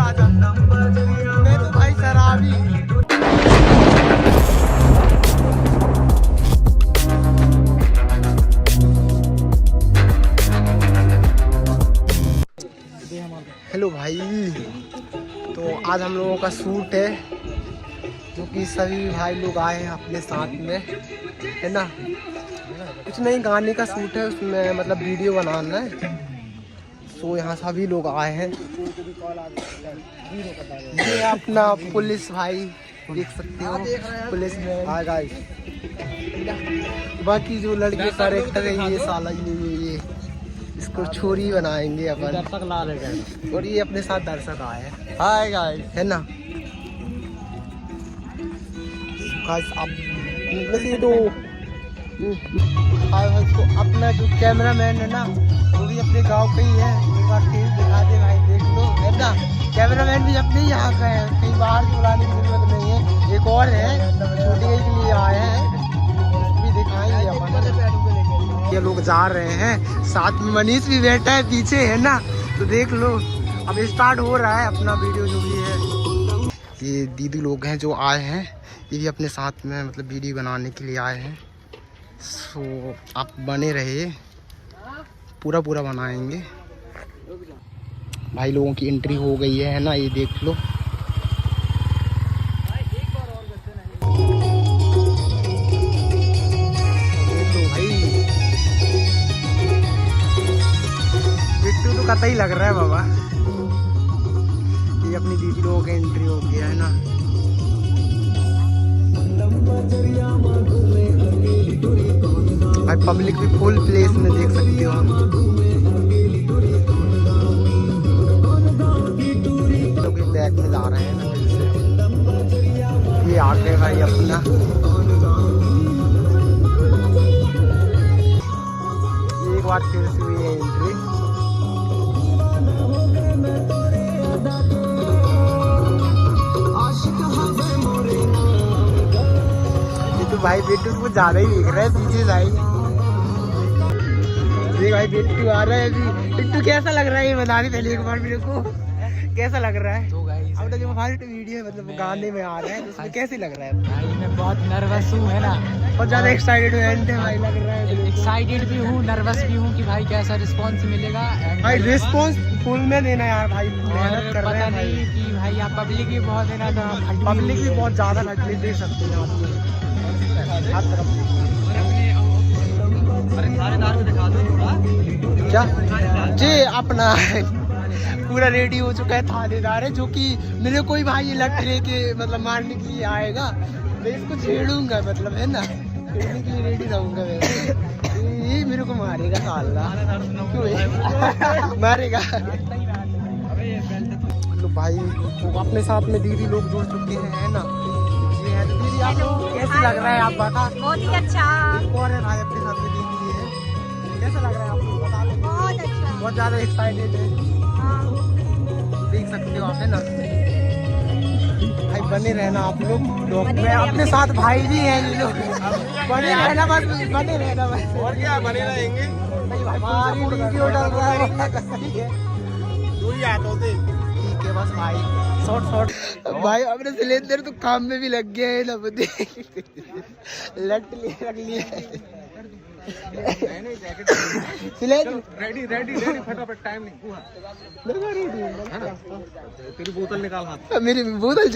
मैं तो भाई शराबी। हेलो भाई, तो आज हम लोगों का शूट है, जो कि सभी भाई लोग आए हैं अपने साथ में, है ना। कुछ नहीं, गाने का शूट है, उसमें मतलब वीडियो बनाना है। तो यहाँ सभी लोग आए हैं। ये अपना पुलिस भाई देख सकते हो, पुलिस में। हाँ गाइस, बाकी जो लड़के कैरेक्टर है, ये साला ये इसको छोरी बनाएंगे अपन। दर्शक ला लेंगे, और ये अपने साथ दर्शक आए हैं। हाय गाइस, है ना। गाइस आप वैसे तो तो अपना जो कैमरामैन है ना, वो भी अपने गांव का ही है। एक बार फिर दिखा दे भाई, देख लो, है ना। कैमरामैन भी अपने यहाँ का है, कहीं बाहर से बुलाने की जरूरत नहीं है। एक और है, शूटिंग के लिए आए हैं, उसको भी दिखाएंगे अपन। ये लोग जा रहे हैं, साथ में मनीष भी बैठा है पीछे, है ना। तो देख लो, अब स्टार्ट हो रहा है अपना वीडियो जो भी है। ये दीदी लोग हैं जो आए हैं, ये भी अपने साथ में मतलब वीडियो बनाने के लिए आए हैं। सो आप बने रहिए, पूरा बनाएंगे। भाई लोगों की एंट्री हो गई है ना, ये देख लो। भाई बिट्टू तो कतई लग रहा है बाबा। ये अपनी दीदी लोगों की एंट्री हो गया है ना। भाई पब्लिक भी फुल प्लेस में देख सकते हो हम। लोग भी बैग में जा रहे हैं ना फिर से। ये आ गए भाई अपना। एक बार फिर से हुई है एंट्री। ये तो भाई बिट्टू को ज्यादा ही दिख रहा है पीछे साइड। भाई बिट्टू आ रहा है अभी। बिट्टू कैसा लग रहा है ये बताने पहले एक बार मेरे को, कैसा लग रहा है? तो अब जो फर्स्ट वीडियो है, मतलब गाने में आ रहा है, तो उसमें कैसे लग रहा है? भाई मैं बहुत नर्वस हूँ, है ना। बहुत ज्यादा एक्साइटेड है भाई, लग रहा है। एक्साइटेड भी हूँ, नर्वस भी हूँ कि भाई कैसा रिस्पॉन्स मिलेगा। भाई रिस्पॉन्स फुल में देना यार भाई, मेहनत कर रहे हैं भाई। कि भाई यहाँ पब्लिक भी बहुत है ना, तो पब्लिक भी बहुत ज्यादा लड़के दे सकते हैं आप हर तरफ। क्या जी अपना पूरा रेडी हो चुका है, थानेदार है, जो कि मेरे कोई भाई ये लट लेके मतलब मारने के लिए आएगा, मैं इसको छेड़ूंगा, मतलब है ना, छेड़ने के लिए रेडी रहूंगा मैं। ये मेरे को मारेगा साला, क्यों मारेगा। तो भाई तो अपने साथ में दीदी लोग जुड़ चुके हैं, है ना। ये है तो दीदी, आपको कैसे लग रहा है आप बता। बहुत ही अच्छा। और है भाई अपने साथ में दीदी है, कैसा लग रहा है आपको बता दो। बहुत अच्छा, बहुत ज्यादा एक्साइटेड है, देख सकते हो आप, है ना। भाई बने रहना आप लोग। मैं अपने साथ भाई भी हैं ये लोग, बने रहना बस, बने रहना बस। और क्या बने रहेंगे भाई, वीडियो डाल रहा है। ठीक है बस भाई, शॉर्ट भाई अपने सिलेंडर तो काम में भी लग गया है ना, लट लिए रख लिए। रेडी फटाफट, टाइम नहीं। तेरी बोतल निकाल हाथ, मेरी बोतल